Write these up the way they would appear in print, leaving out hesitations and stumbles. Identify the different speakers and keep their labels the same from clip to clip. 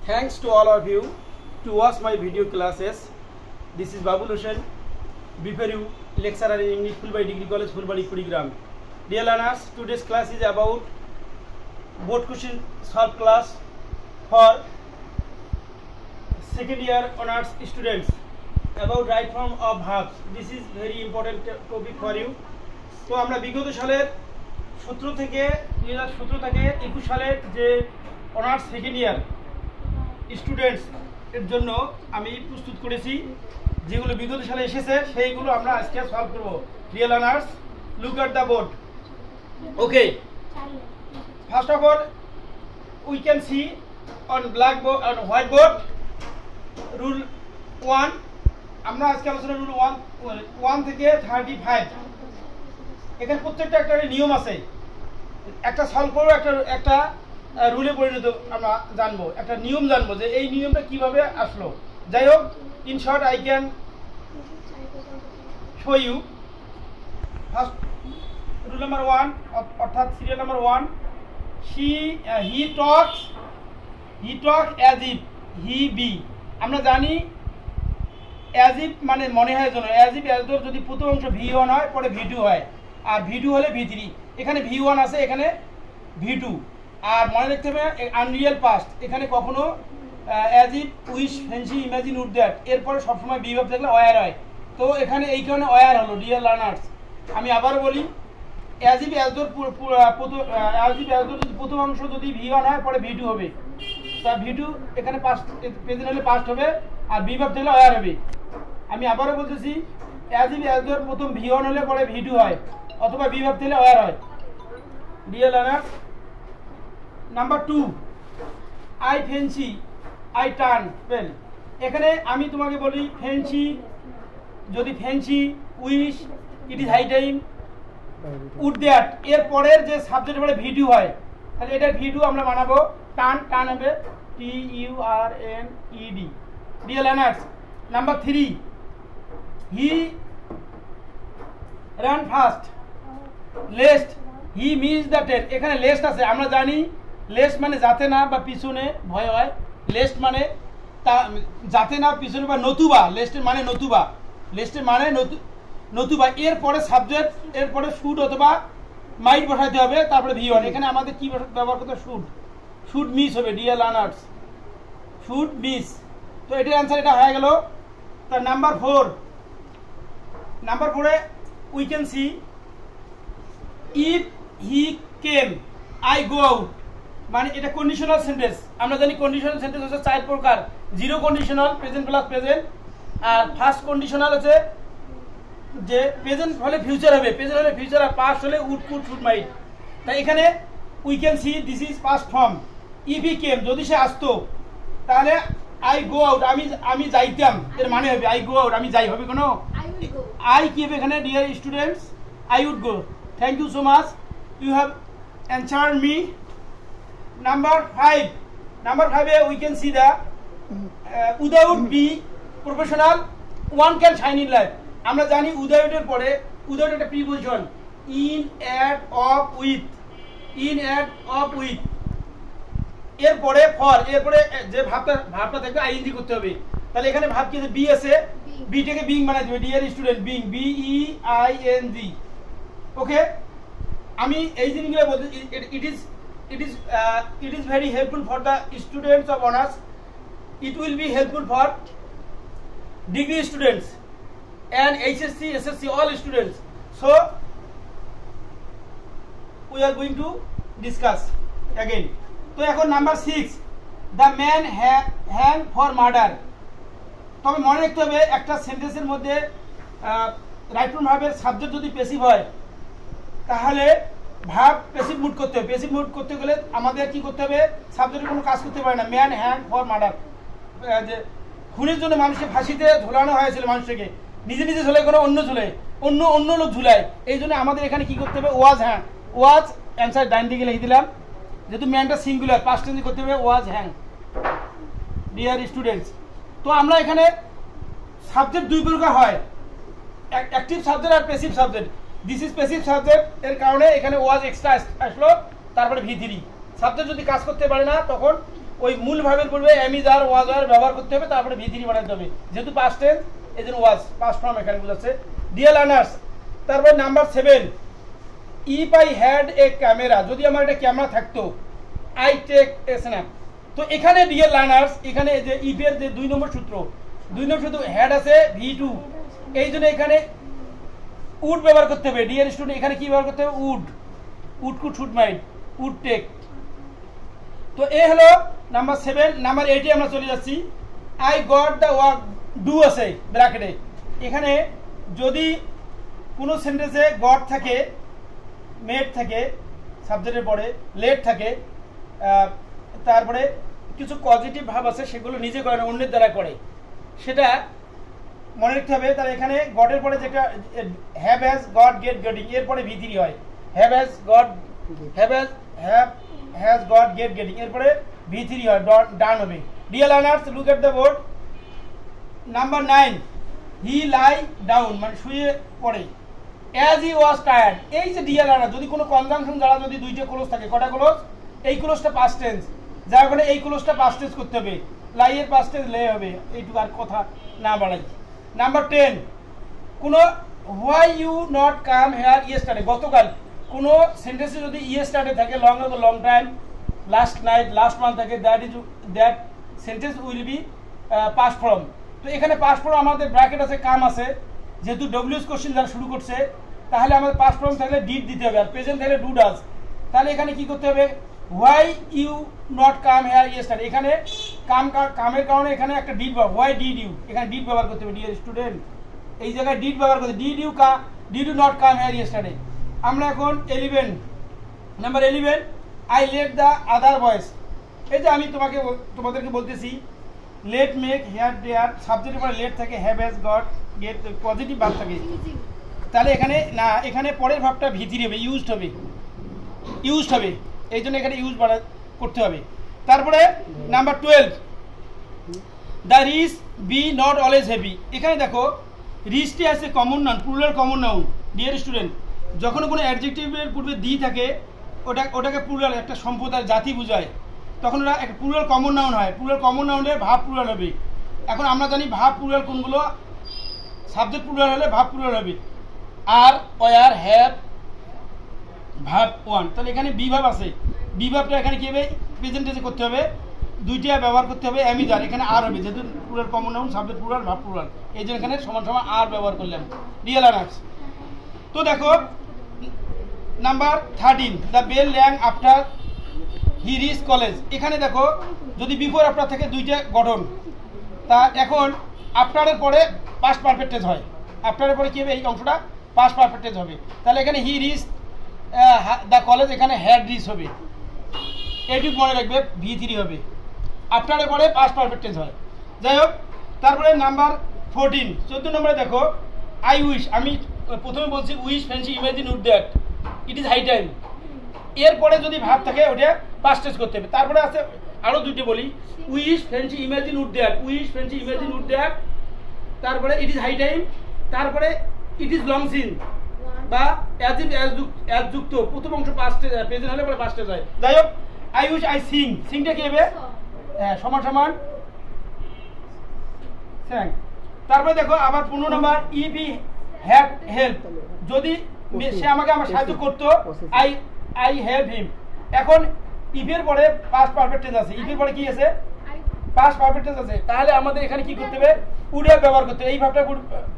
Speaker 1: Thanks to all of you to watch my video classes. This is Babul Hussain, BPRU lecturer in English Fulbari Degree College, Fulbari, Kurigram. Dear learners, today's class is about board question solve class for second year honors students about right form of verbs. This is very important topic for you. তো আমরা বিগত সালের 17 থেকে 21 সালের যে honours second year students এর জন্য আমি প্রস্তুত করেছি যেগুলো বিগত সালে এসেছে সেইগুলো আমরা আজকে সলভ করব। Deer learners, look at the board. Okay, first of all we can C on black board, on white board, rule 1। আমরা আজকে আলোচনা রুল 1 থেকে 35। এখানে প্রত্যেকটা একটা নিয়ম আছে, একটা সলভ করবো, একটা রুলে পরিণত আমরা জানবো, একটা নিয়ম জানবো যে এই নিয়মটা কিভাবে আসলো। যাই হোক, in short I can show you. First rule number 1 অর্থাৎ serial number 1, he talks as if he be. আমরা জানি অ্যাজ ইফ মানে মনে হয় জন্য, অ্যাজ ইফ অ্যাজ যদি প্রথম অংশ V1 হয় পরে V2 হয়, আর V2 হলে V3। এখানে V1 আছে, এখানে V2। আর মনে রাখতে হবে আনরিয়াল পাস্ট, এখানে কখনো as if, wish, fancy, imagine, would that এরপরে সবসময় বিভাব থাকলে অয়ার হয়। তো এখানে এই কারণে অয়ার হলো। ডিয়ার লার্নার্স, আমি আবার বলি, অ্যাজ ইফ অ্যাজদোর যদি প্রথম অংশ যদি V1 হয় পরে V2 হবে, তা V2 এখানে পাস্ট প্রেজেন্ট হলে পাস্ট হবে, আর বিভাব থাকলে অয়ার হবে। আমি আবারও বলতেছি, অ্যাজ ইফ অ্যাজদোর প্রথম V1 হলে পরে V2 হয়, অথবা বিভাব থাকলে অয়ার হয়। Dear learners, number 2, I fancy, I turn pen. এখানে আমি তোমাকে বলি ফ্যান্সি, যদি fancy, wish, it is high time, would that এর পরের যে সাবজেক্ট বলে V2 হয়, তাহলে এটা V2 আমরা বানাবো। টার্ন হবে TURNED। Dear learners, number 3, he run fast, lest, he miss the train. এখানে লেস্ট আছে, আমরা জানি লেস্ট মানে যাতে না বা পিছনে ভয় হয়, লেস্ট মানে তা যাতে না পিছনে বা নতুবা, লেস্টের মানে নতুবা, নতুবা এরপরে সাবজেক্ট, এরপরে শুড অথবা মাইট বসাইতে হবে, তারপরে V1। এখানে আমাদের কি ব্যবহার করতে হবে? শুড মিস হবে। Dear learners, should miss. তো এটার অ্যান্সার এটা হয়ে গেল। তার নাম্বার 4-এ we can see if he came, I go out. মানে এটা কন্ডিশনাল সেন্টেন্স। আমরা জানি কন্ডিশনাল সেন্টেন্স হচ্ছে 4 প্রকার: zero conditional, present plus present. আর ফার্স্ট কন্ডিশনাল হচ্ছে যে প্রেজেন্ট হলে ফিউচার হবে, প্রেজেন্ট হলে ফিউচার, আর পাস্ট হলে উড, কুড, শুড, মাইট। তাই এখানে we can see this is past form. If he came, যদি সে আসতো, তাহলে আই গো আউট, আমি যাইতাম, এর মানে হবে আই গো আউট, আমি যাই, হবে কোনো আই কি হবে এখানে? Dear students, I would go. Thank you so much, you have answered me. Number 5, we can see the without be professional one can shine in life. আমরা জানি without এর পরে without একটা preposition, in, at, of, with, এরপরে for, এরপরে যে ভাবটা থাকবে ing করতে হবে। তাহলে এখানে ভাব কি আছে? বি আছে, বিটাকে বিং বানাই দেবে। Dear student, being, BEING। ওকে, আমি এই জিনিসগুলো বলতে, it is very helpful for the students of honors. It will be helpful for degree students and HSC, SSC, all students. So we are going to discuss again. তো এখন number 6, the man hang for murder। তবে মনে রাখতে হবে একটা সেন্টেন্সের মধ্যে right form ভার্বের সাবজেক্ট যদি প্যাসিভ হয়, তাহলে ভাব প্যাসিভ মুড করতে হবে। প্যাসিভ মুড করতে গেলে আমাদের কি করতে হবে? সাবজেক্টের কোনো কাজ করতে পারে না। ম্যান হ্যাং ফর মার্ডার, যে খুনের জন্য মানুষকে ফাঁসিতে ঝোলানো হয়েছিল, মানুষকে নিজে ঝুলে, কোনো অন্য ঝুলে, অন্য লোক ঝুলায়। এই জন্য আমাদের এখানে কি করতে হবে? ওয়াজ হ্যাং। ওয়াজ অ্যান্সার ডাইন দিকে লিখে দিলাম, যেহেতু ম্যানটা সিঙ্গুলার, পাস্ট টেন্সে করতে হবে ওয়াজ হ্যাং। ডিয়ার স্টুডেন্টস, তো আমরা এখানে সাবজেক্ট 2 প্রকার হয়, অ্যাক্টিভ সাবজেক্ট আর passive subject. This is passive subject, এর কারণে এখানে ওয়াজ এক্সট্রা আসলো, তারপরে V3। সাবজেক্ট যদি কাজ করতে পারে না তখন ওই মূল ভাবের পূর্বে এমিজ আর ওয়াজ আর ব্যবহার করতে হবে, তারপরে ভি3 বানাতে হবে। যেহেতু পাস্ট টেন্স এই জন্য ওয়াজ পাস্ট ফর্ম এখানে বোঝাচ্ছে। ডিয়ার লার্নার্স, তারপরে number 7, if I had a camera, যদি আমার একটা ক্যামেরা থাকতো, আই টেক এ স্ন্যাপ। তো এখানে ডিয়ার লার্নার্স, এখানে যে ইফের যে 2 নম্বর সূত্র হ্যাড আছে ভি2, এই জন্য এখানে উড ব্যবহার করতে হবে। ডিয়ার স্টুডেন্ট, এখানে কি ব্যবহার করতে হবে? Would could should might, would take. তো এ হলো নাম্বার 7। নাম্বার 8 আমরা চলে যাচ্ছি। I got the work, do আছে ব্র্যাকেটে। এখানে যদি কোনো সেন্টেন্সে গট থাকে, মেড থাকে সাবজেক্টের পরে, লেট থাকে, তারপরে কিছু পজিটিভ ভাব আছে, সেগুলো নিজে করে না, অন্যের দ্বারা করে, সেটা মনে রাখতে হবে। তাহলে এখানে গটের পরে যেটা have has got get getting, এরপরে ভি3 হয়। Have has got get getting, এরপরে ভি3 হয়, ডান হবে। Dear learners, look at the board. Number 9, he lie down, মানে শুয়ে পড়ে। অ্যাজ হি ওয়াজ টায়ার্ড, এই যে ডিয়ার লার্নার, যদি কোনো কনজাংশন দ্বারা যদি 2টা ক্লোজ থাকে, কটা ক্লোজ? এই ক্লোজটা পাস্ট টেন্স, যার কারণে এই ক্লোজটা পাস্ট টেন্স করতে হবে। লাই এর পাস্ট টেন্স লে হবে, এইটুকু আর কথা না বাড়াই। নাম্বার 10, কোনো why you not come here yesterday, গতকাল। কোনো সেন্টেন্সে যদি ইয়েস্টারডে থাকে, long time, last night, last month থাকে, that sentence will be past form. তো এখানে পাস্ট ফর্ম আমাদের ব্র্যাকেট আছে, কাম আছে, যেহেতু ডব্লিউএস কোশ্চেন যারা শুরু করছে, তাহলে আমাদের পাস্ট ফর্ম থাকলে ডিড দিতে হবে, আর প্রেজেন্ট থাকলে ডু ডাজ। তাহলে এখানে কি করতে হবে? Why you not come here yesterday, এখানে কামের কারণে এখানে একটা ডিড ব্যবহার, হোয়াই ডিড ইউ, এখানে ডিড ব্যবহার করতে হবে। ডিয়ার স্টুডেন্ট, এই জায়গায় ডিড ব্যবহার করতে, did you not come here yesterday. আমরা এখন number 11, I let the other boys. এই যে আমি তোমাদেরকে বলতেছি, লেট মেক হেয়ার দেয়ার, সাবজেক্টের পরে লেট থাকে, have has got get positive ভাব থাকে। তাহলে এখানে না, এখানে পরের ভাবটা ভি3 হবে, ইউজড হবে, এই জন্য এখানে ইউজ করতে হবে। তারপরে number 12, the rich be not always heavy. এখানে দেখো রিচটি আছে common noun, plural common noun. Dear student, যখন কোনো অ্যাডজেক্টিভের পূর্বে দি থাকে, ওটাকে প্লুরাল, একটা সম্প্রদায় জাতি বোঝায়, তখন ওটা একটা প্লুরাল কমন নাউন হয়। প্লুরাল কমন নাউনের ভাব প্লুরাল হবে। এখন আমরা জানি ভাব প্লুরাল কোনগুলো, সাবজেক্ট প্লুরাল হলে ভাব প্লুরাল হবে, আর ওয়ার হ্যাভ ভাব 1। তাহলে এখানে বি ভাব আছে, বি ভাবটা এখানে কি হবে? প্রেজেন্টেন্সে করতে হবে, 2টা ব্যবহার করতে হবে, এমিজ আর, এখানে আর হবে, যেহেতু plural common noun, subject plural, ভাব প্লুরাল, এই জন্য এখানে সমান আর ব্যবহার করলাম। ডিয়ার লার্নার্স, তো দেখো number 13, the bell rang after he reach college. এখানে দেখো যদি বিফোর আফটার থেকে 2টা গঠন, তা এখন আফটারের পরে পাস্ট পারফেক্ট টেন্স হয়, আফটারের পরে কি হবে? এই অংশটা পাস্ট পারফেক্ট টেন্স হবে। তাহলে এখানে হি রিচ দ্য কলেজ, এখানে হ্যাড রিচ হবে, এটুকু মনে রাখবে, ভি3 হবে, আফটারের পরে পাস্ট পারফেক্ট টেন্স হয়। যাই হোক, তারপরে নাম্বার 14, 14 নম্বরে দেখো, আই উইশ, আমি প্রথমে বলছি wish fancy imagine would that it is high time, এরপরে যদি ভাব থাকে ওটা পাস্ট টেন্স করতে হবে। তারপরে আছে আরও 2টি বলি, wish fancy imagine would that, তারপরে ইট ইজ হাই টাইম, তারপরে ইট ইজ লং সিন বা অ্যাজ ইট অ্যাজ যুক্ত, প্রথম অংশ পাস্ট প্রেজেন্ট হলে পরে পাস্ট টেন্স হয়। যাই হোক, আই উইশ আই সিং, সিংটা কি হবে? হ্যাঁ, সমান স্যাং। তারপরে দেখো আবার 15 নম্বর, ইফ হি হ্যাড হেল্প, যদি সে আমাকে সাহায্য করতো, আই হেল্প হিম। এখন ইফের পরে পাস্ট পারফেক্ট টেন্স আছে, ইফের পরে কি আছে? পাস্ট পারফেক্ট টেন্স আছে। তাহলে আমাদের এখানে কি করতে হবে? উড হ্যাভ ব্যবহার করতে হবে। এই ভাবটা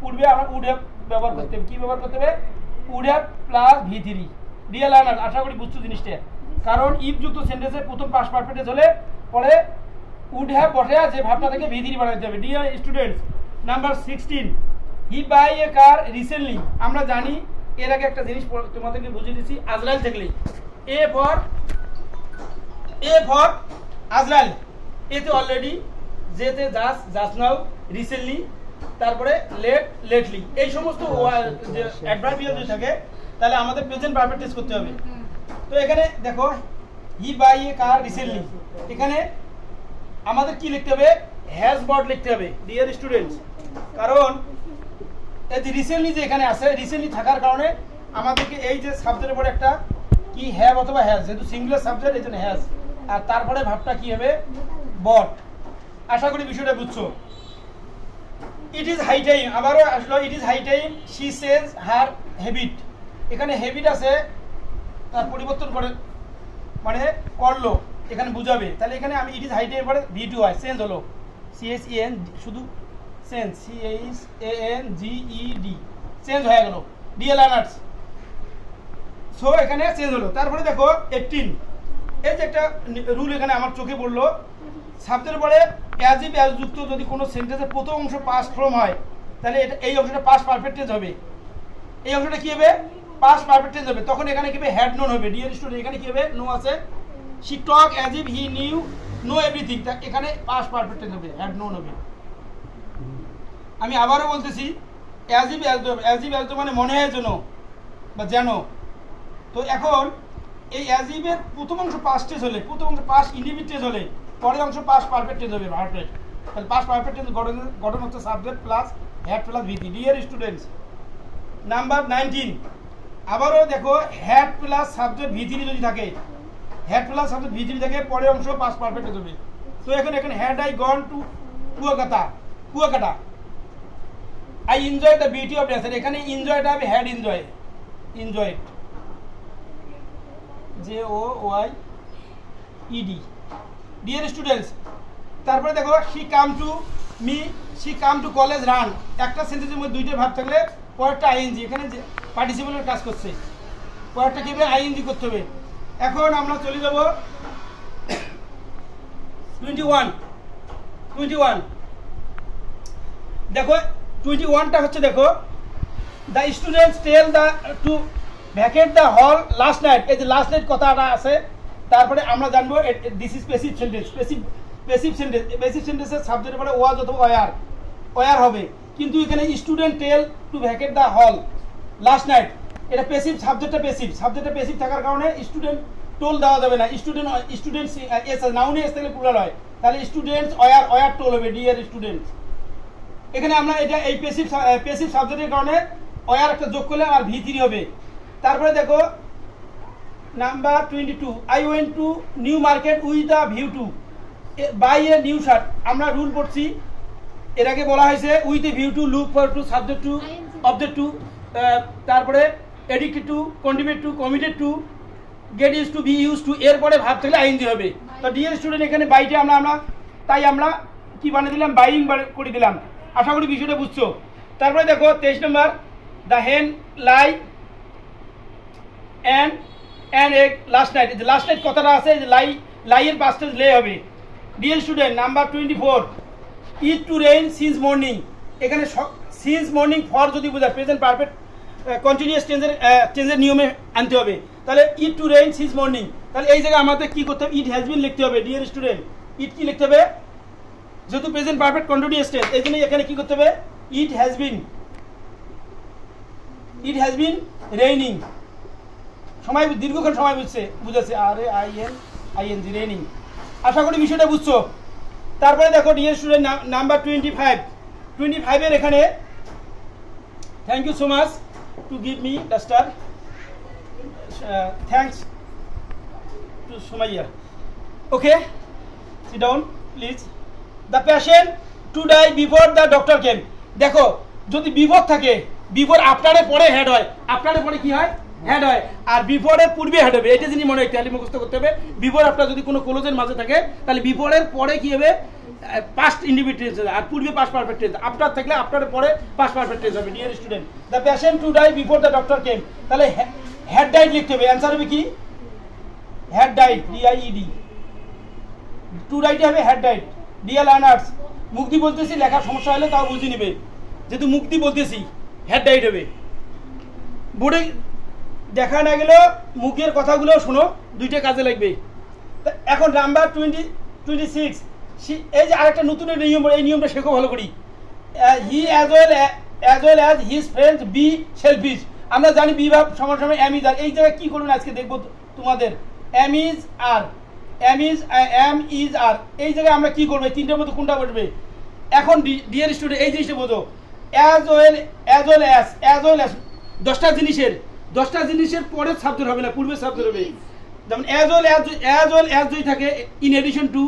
Speaker 1: পূর্বে আমরা উড হ্যাভ ব্যবহার করতে হবে। কি ব্যবহার করতে হবে? উড হ্যাভ প্লাস ভি3। ডিয়ার লার্নার, আশা করি বুঝছো জিনিসটা, কারণ ইফ যুক্ত সেন্টেন্সে প্রথম পাস্ট পারফেক্ট টেন্স হলে পরে উড হ্যাভ বসে যে ভাবটা থেকে ভি3 বানাতে হবে। Dear students, number 16, he buy a car recently. আমরা জানি, এর আগে একটা জিনিস তোমাদেরকে বুঝিয়ে দিচ্ছি, আজরাইল থাকলে এ ফর আজরাইল, এতে অলরেডি, যেতে জাস্ট নাও, রিসেন্টলি, তারপরে লেটলি, এই সমস্ত যে অ্যাডভার্বিয়াল যদি থাকে, তাহলে আমাদের প্রেজেন্ট পারফেক্ট টেন্স করতে হবে। তো এখানে দেখো, হি বাই এ কার রিসেন্টলি, এখানে আমাদের কি লিখতে হবে? হ্যাজ বট লিখতে হবে। ডিয়ার স্টুডেন্টস, কারণ এই যে রিসেন্টলি যে এখানে আছে, রিসেন্টলি থাকার কারণে আমাদেরকে এই যে সাবজেক্টের পরে একটা কি হ্যাভ অথবা হ্যাজ, যেহেতু সিঙ্গুলার সাবজেক্ট এই জন্য হ্যাজ, আর তারপরে ভাবটা কি হবে? বট। আশা করি বিষয়টা বুঝছো। ইট ইজ হাই টাইম, আবারও আসলো it is high time she change her habit. এখানে হ্যাবিট আছে, তার পরিবর্তন করে মানে করলো, এখানে বুঝাবে। তাহলে এখানে আমি ইট ইজ হাই টাইম পরে ভি2 হয়, চেঞ্জ হলো, CHEN শুধু চেঞ্জ, CHANGED, চেঞ্জ হয়ে গেল, ডিএ লার্নার্স। সো এখানে চেঞ্জ হলো। তারপরে দেখো 18, এই যে একটা রুল এখানে আমার চোখে পড়লো, সাবজেক্টের পরে অ্যাজ ইফ অ্যাজ যুক্ত যদি কোনো সেন্টেন্সের প্রথম অংশ পাস্ট ফর্ম হয়, তাহলে এটা এই অংশটা পাস্ট পারফেক্ট টেন্স হবে। এই অংশটা কি হবে? পাস্ট পারফেক্ট টেন্স হবে। তখন এখানে কি হবে? হ্যাড নোন হবে। ডিয়ার স্টুডেন্ট, এখানে কি হবে? নো আছে। She talk as if he knew know everything, এখানে পাস্ট পারফেক্ট টেন্স হবে, হ্যাড নোন হবে। আমি আবারও বলতেছি, অ্যাজ ইফ অ্যাজ মানে মনে হয় যেন বা যেন। তো এখন এই অ্যাজ ইফের প্রথম অংশ পাস্ট টেন্স হলে, প্রথম অংশ পাস্ট ইনডিফিনিট টেন্স হলে, পরের অংশ পাস্ট পারফেক্ট টেন্স হবে, পারফেক্ট। তাহলে পাস্ট পারফেক্ট টেন্স গঠন হচ্ছে subject plus had plus ভিথি। Deer students, number 19, আবারও দেখো হ্যাড প্লাস সাবজেক্ট ভিথি যদি থাকে, হ্যাড প্লাস সাবজেক্ট ভিথি থাকে, পরের অংশ পাস্ট পারফেক্ট টেন্স হবে। তো এখানে had I gone to Kuakata, I enjoy the beauty of nature, এখানে এনজয়টা হবে had enjoyed, JOYED। Dear students, তারপরে দেখো she come to college run, একটা সেন্টেন্সের মধ্যে দুইটা ভাব থাকলে পরেরটা আইএনজি, এখানে পার্টিসিপেলের কাজ করছে, পরেরটা কি হবে? আইএনজি করতে হবে। এখন আমরা চলে যাব 21। দেখো 21টা হচ্ছে, দেখো the students tell to vacate the hall last night. এই যে লাস্ট নাইট কথাটা আছে, তারপরে আমরা জানবো this is passive sentence. Passive সেন্টেন্সের সাবজেক্টের পরে ওয়াজ অথবা ওয়ার হবে, কিন্তু এখানে student tell to vacate the hall last night, এটা প্যাসিভ, সাবজেক্টটা প্যাসিভ থাকার কারণে স্টুডেন্ট টোল দেওয়া যাবে না। স্টুডেন্টস এস নাউনে এস থাকলে প্লুরাল হয়, তাহলে স্টুডেন্টস ওয়ার টোল হবে। ডিয়ার স্টুডেন্টস, এখানে আমরা এটা এই প্যাসিভ সাবজেক্টের কারণে ওয়ার একটা যোগ করলে আর V3 হবে। তারপরে দেখো number 22, I went to New Market with a view to buy a new shirt. আমরা রুল পড়ছি, এর আগে বলা হয়েছে with a view to, look for to, subject to, object to, তারপরে addicted to, contribute to, committed to, get use to, be use to, এরপরে ভাব থাকলে আইএনজি হবে। তো ডিয়ার স্টুডেন্ট, এখানে বাইটা তাই আমরা কি বানিয়ে দিলাম? বাইং করে দিলাম। আশা করি বিষয়টা বুঝছো। তারপরে দেখো 23 নম্বর, দ্য হেন লাই অ্যান্ড এগ লাস্ট নাইট। যে লাস্ট নাইট কথাটা আছে, যে লাইয়ের পাস্টেজ লে হবে। ডিয়ার স্টুডেন্ট, নাম্বার 24, ইট টু রেইন সিন্স মর্নিং। এখানে সিন্স মর্নিং ফর যদি বোঝায়, প্রেজেন্ট পারফেক্ট কন্টিনিউয়াস টেন্সের নিয়মে আনতে হবে। তাহলে ইট টু রেইন সিন্স মর্নিং, তাহলে এই জায়গায় আমাদের কি করতে হবে? ইট হ্যাজ বিন লিখতে হবে। ডিয়ার স্টুডেন্ট, ইট কি লিখতে হবে? যেহেতু প্রেজেন্ট পারফেক্ট কন্টিনিউয়াস টেন্স, এই জন্য এখানে কি করতে হবে? It has been raining. সময় দীর্ঘক্ষণ সময় বুঝেছে, RAING রেইনিং। আশা করি বিষয়টা বুঝছো। তারপরে দেখো ডিয়ার স্টুডেন্ট, নাম্বার 25 এর এখানে, thank you so much to give me duster, thanks to Sumaiya. Okay, sit down please. The patient to die before the doctor came. দেখো যদি বিফোর থাকে, বিফোর আফটারের পরে হেড হয়, আফটারের পরে কি হয়? হেড হয়। আর বিফোরের পূর্বে হেড হবে, এটা যিনি মনে হয় ট্যালি মুখস্থ করতে হবে। বিফোর আফটার যদি কোনো ক্লোজের মাঝে থাকে, তাহলে বিফোরের পরে কি হবে? পাস্ট ইনডিফিনিট টেন্স হবে, আর পূর্বে পাস্ট পারফেক্ট টেন্স। আফটার থাকলে আফটারের পরে পাস্ট পারফেক্ট টেন্স হবে। Dear student, the patient to die before the doctor came, তাহলে হেড ডাইড লিখতে হবে। অ্যান্সার হবে কি? Had died, DIED। টু ডাইটে হবে হেড ডাইড। ডিয়ার লার্নার্স, মুক্তি বলতেছি, লেখার সমস্যা হলে তাও বুঝে নিবে, যেহেতু মুক্তি বলতেছি হেড ডাইড হবে। বোর্ডে দেখা না গেলেও মুখের কথাগুলো শোনো, দুইটা কাজে লাগবে। এখন নাম্বার 26, এই যে আরেকটা নতুন নিয়ম, এই নিয়মটা শেখো ভালো করি। হি as well as his friends B shellfish. আমরা জানি বি ভাব সমান এম ইজ আর। এই জায়গায় কি করবেন আজকে দেখবো তোমাদের। এম ইজ আর, এই জায়গায় আমরা কি করবো? তিনটার মধ্যে কোনটা বসবে? এখন ডিয়ার স্টুডেন্ট, এই জিনিসটা বোঝো। অ্যাজ ওয়েল অ্যাজ 10টা জিনিসের পরের সাবজেক্ট হবে না, পূর্বের সাবজেক্ট হবে। যেমন অ্যাজ ওয়েল অ্যাজ যদি থাকে, in addition to,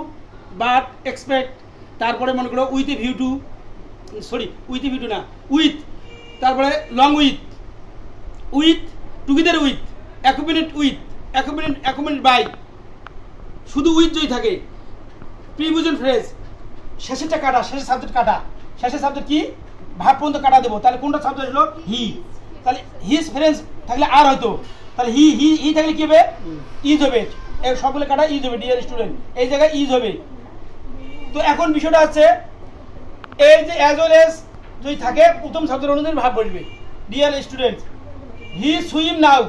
Speaker 1: but expect, তারপরে মনে করো with a view to, sorry with a view to না, উইথ, তারপরে long with, with, together with, accompanied by, শুধু উইথ যদি থাকে। প্রিপোজিশন ফ্রেজ শেষেরটা কাটা, শেষের সাবজেক্ট কাটা, শেষের সাবজেক্ট কি ভাব পর্যন্ত কাটা দেবো, তাহলে কোনটা সাবজেক্ট হলো হি, তাহলে হিজ ফ্রেন্ডস থাকলে আর হয়তো, তাহলে হি হি হি থাকলে কি হবে ইজ হবে, সবগুলো কাটা ইজ হবে, ডিয়ার স্টুডেন্ট এই জায়গায় ইজ হবে। তো এখন বিষয়টা হচ্ছে এই যে অ্যাজ ওয়েল এজ যদি থাকে প্রথম সাবজেক্ট অনুযায়ী ভাব বসবে। ডিয়ার স্টুডেন্ট হি সুইম নাও,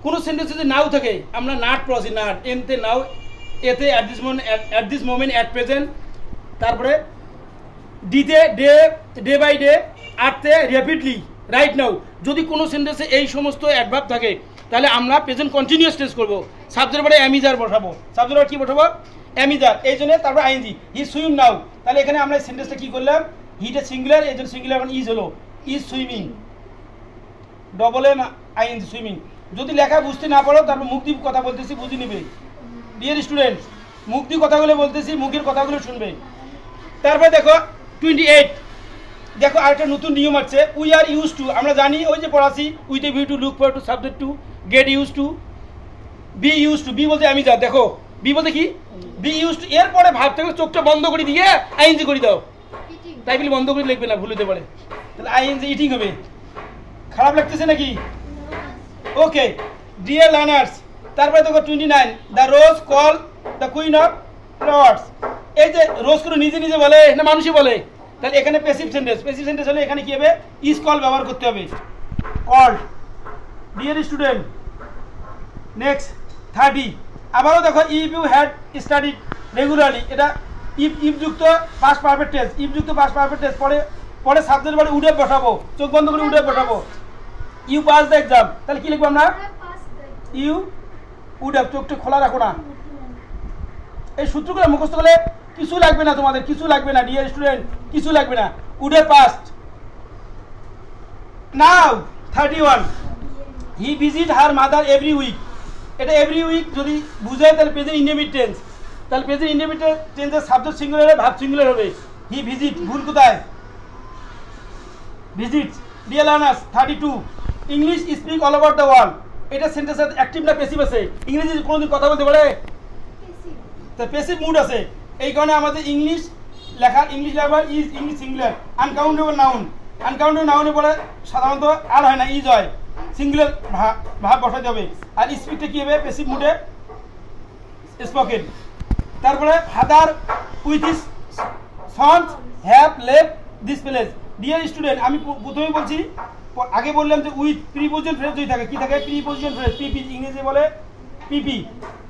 Speaker 1: কোনো সেন্টেন্সে যদি নাও থাকে আমরা নাট পড়াচ্ছি, নাট এনতে নাও, এতে at this moment at present, তারপরে ডিতে ডে, ডে বাই ডে, আরতে র্যাপিডলি, রাইট নাও। যদি কোনো সেন্টেন্সে এই সমস্ত অ্যাডভার্ব থাকে তাহলে আমরা প্রেজেন্ট কন্টিনিউয়াস টেন্স করবো, সাবজেক্টের পরে অ্যামিজার বসাবো, সাবজেক্টের কি বসাবো অ্যামিজার, এই জন্য তারপর আইএনজি, হি সুইম নাও, তাহলে এখানে আমরা সেন্টেন্সটা কি করলাম, হিটা সিঙ্গুলার, এই জন্য সিঙ্গুলার এখন ইজ হলো, is swimming, double M I N G swimming. যদি লেখা বুঝতে না পারো তারপর মুখ দিয়ে কথা বলতেছি বুঝে নিবে। ডিয়ার স্টুডেন্টস মুখ দিয়ে কথাগুলো বলতেছি, মুখের কথাগুলো শুনবে। তারপরে দেখো 28, দেখো আরেকটা নতুন নিয়ম আছে, উই আর ইউজ টু, আমরা জানি ওই যে পড়াছি with a view to, look for to, subject to, get use to, be use to, be বলতে আমি যা, দেখো বি বলতে কি বি ইউজ টু, এরপরে ভাব থেকে চোখটা বন্ধ করে দিয়ে আইএনজি করে দাও, তাই বলে বন্ধ করে লিখবে না, ভুল হতে পারে, তাহলে আইএনজি ইটিং হবে। খারাপ লাগতেছে নাকি? ওকে ডিয়ার লার্নার্স, তারপরে দেখো 29, the rose call the queen of flowers, এই যে রোজ করে নিজে নিজে বলে না মানুষই বলে, তাহলে এখানে প্যাসিভ সেন্টেন্স, প্যাসিভ সেন্টেন্স হলে এখানে কি হবে ইজ কল ব্যবহার করতে হবে, কল্ড। ডিয়ার স্টুডেন্ট নেক্সট 30, আবারও দেখো if you had studied regularly, এটা ইফ যুক্ত পাস্ট পারফেক্ট টেন্স, ইফ যুক্ত পাস্ট পারফেক্ট টেন্স, পরে সাবজেক্ট পরে উড হ্যাভ বসাবো, চোখ বন্ধ করে উড হ্যাভ বসাবো, ইউ পাস দ্য এক্সাম, তাহলে কি লিখবো আমরা ইউ উড হ্যাভ, চোখটা খোলা রাখো না। এই সূত্রগুলো মুখস্থ করলে কিছু লাগবে না তোমাদের, কিছু লাগবে না ডিয়ার স্টুডেন্ট, কিছু লাগবে না, would have passed. Now 31, he visit her mother every week, এটা এভরি উইক যদি বুঝায় তাহলে প্রেজেন্ট ইনডেফিনিট টেন্স, তাহলে প্রেজেন্ট ইনডেফিনিট টেন্সের সাবজেক্ট সিঙ্গুলার ভার্ব সিঙ্গুলার হবে, হি ভিজিট, ভুল কোথায় visit. Dear learners 32, English speak all over the world, এটা সেন্টেন্সের অ্যাক্টিভ না প্যাসিভ আছে, ইংরেজি কোনোদিন কথা বলতে পারে, তা প্যাসিভ মুড আছে, এই কারণে আমাদের ইংলিশ লেখা is English singular. Uncountable noun, uncountable নাউনে পরে সাধারণত আর হয় না, ইজ হয়, সিঙ্গুলার ভাব বসাতে হবে, আর স্পিকটা কি হবে প্যাসিভ মুডে স্পোকেন। তারপরে father with his sons have left this place. Dear student আমি প্রথমেই বলছি, আগে বললাম যে উইথ প্রিপোজিশন ফ্রেজ যদি থাকে, কি থাকে প্রিপোজিশন ফ্রেজ, পিপি ইংরেজি বলে পিপি,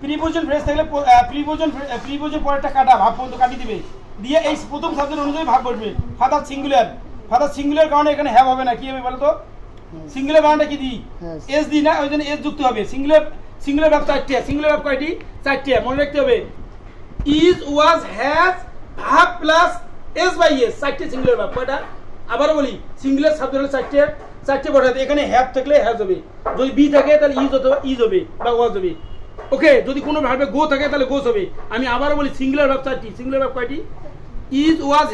Speaker 1: প্রিপোজিশন ফ্রেজ থাকলে প্রিপোজিশন পরেরটা কাটা, ভাব পর্যন্ত কাটিয়ে দিবে, দিয়ে এই প্রথম সাবজেক্ট অনুযায়ী ভাব বসবে। ফাদার সিঙ্গুলার, ফাদার সিঙ্গুলার কারণে এখানে হ্যাভ হবে না, কি হবে বলো তো, সিঙ্গুলার বানানটা কি দিই এস দিই না, ওই জন্য এস যুক্ত হবে। সিঙ্গুলার ভাব চারটে, সিঙ্গুলার ভাব কয়টি চারটে, মনে রাখতে হবে, ইজ ওয়াজ হ্যাজ ভাব প্লাস এস বাই এস, চারটে সিঙ্গুলার ভাব, কয়টা আবারও বলি সিঙ্গুলার সাবজেক্ট হলে চারটে বসাতে, এখানে হ্যাভ থাকলে হ্যাজ হবে, যদি বি থাকে তাহলে ইজ হবে বা ওয়াজ হবে। ওকে, যদি কোনো ভাবে গো থাকে তাহলে গোস হবে। আমি আবারও বলি সিঙ্গুলার ভাব চারটি, সিঙ্গুলার ভাব কয়টি ইজ ওয়াজ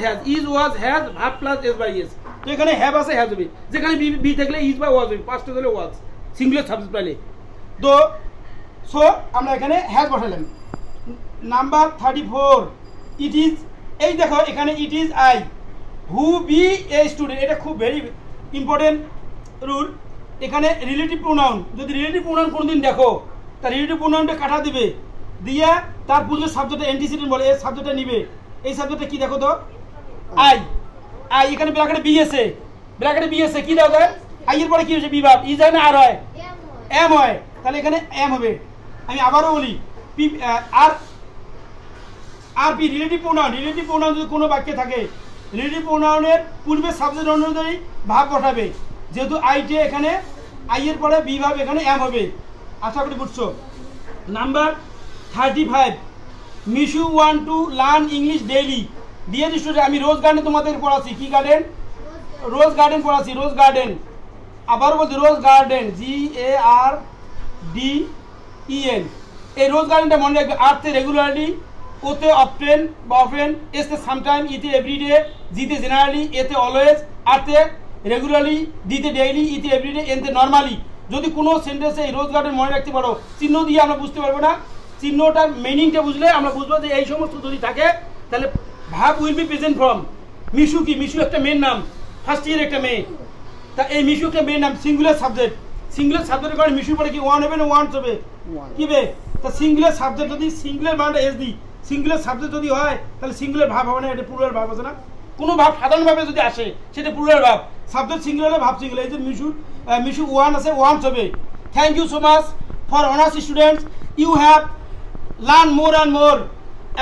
Speaker 1: হ্যাজ ভাব প্লাস এস বাই এস, তো এখানে হ্যাভ আছে হ্যাজ হবে, যেখানে বি থাকলে ইজ বা ওয়াজ হবে, পাঁচটা হলে ওয়াজ সিঙ্গুলার সাবজেক্ট পাইলে, তো সো আমরা এখানে হ্যাজ বসালাম। নাম্বার 34, ইট ইজ, এই দেখো এখানে it is I who B a student, এটা খুব ভেরি ইম্পর্টেন্ট রুল। এখানে রিলেটিভ প্রোনাউন, যদি রিলেটিভ প্রোনাউন কোনোদিন দেখো তার রিলেটিভ প্রোনাউনটা কাটা দিবে, দিয়ে তার পূর্বের সাবজেক্টটা অ্যান্টিসিডেন্ট বলে, এই সাবজেক্টটা নিবে, এই সাবজেক্টটা কি দেখো তো আই, এখানে ব্র্যাকেটে বি আছে, কি দেওয়া যায় আই এর পরে কি হয়েছে বিভাব, ই যায় না আর হয় এম হয়, তাহলে এখানে এম হবে। আমি আবারও বলি আর পি রিলেটিভ প্রোনাউন যদি কোনো বাক্যে থাকে রিলেটিভ প্রোনাউনের পূর্বের সাবজেক্ট অনুযায়ী ভাব বসাবে, যেহেতু আইটে এখানে আই এর পরে বি ভাব এখানে এম হবে, আশা করি বুঝছো। Number 35, Mishu want to learn English daily. Dear student আমি রোজ গার্ডেন তোমাদের পড়াচ্ছি, কি গার্ডেন রোজ গার্ডেন পড়াচ্ছি, রোজ গার্ডেন, আবার বলছি রোজ গার্ডেন GARDEN, এই রোজ গার্ডেনটা মনে রাখবে, আর্থে রেগুলারলি ওতে অফটেন বা অফেন, এসতে সামটাইম, ইতে এভরিডে, জিতে জেনারেলি, এতে অলওয়েজ, আরতে রেগুলারলি, দিতে ডেইলি, ইতে এভরিডে, এনতে নর্মালি। যদি কোনো সেন্টেন্সে এই রোজ গার্ডেন মনে রাখতে পারো, চিহ্ন দিয়ে আমরা বুঝতে পারবো না, চিহ্নটার মিনিংটা বুঝলে আমরা বুঝবো যে এই সমস্ত যদি থাকে তাহলে ভাব will be present form. Mishu কি? মিশু একটা মেয়ের নাম, ফার্স্ট ইয়ার একটা মেয়ে। তা এই মিশু একটা মেয়ের নাম, সিঙ্গুলার সাবজেক্ট। সিঙ্গুলার সাবজেক্টের কারণে মিশুর পরে কি ওয়ান হবে না ওয়ান্স হবে? কি বে? তা সিঙ্গুলার সাবজেক্ট যদি সিঙ্গুলার মানটা এস দিই, সিঙ্গুলার সাবজেক্ট যদি হয় তাহলে সিঙ্গুলার ভাব হবে না, এটা প্লুরাল ভাব আছে না? কোনো ভাব সাধারণভাবে যদি আসে সেটা প্লুরাল ভাব, সাবজেক্ট সিঙ্গুলার ভাব সিঙ্গুলার। এই যে মিশু ওয়ান আছে, ওয়ান্স হবে। Thank you so much for honours students, you have learn more and more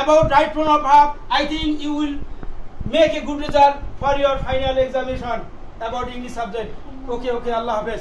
Speaker 1: about right pronoun verb. I think you will make a good result for your final examination about English subject. Okay, Allah Hafiz.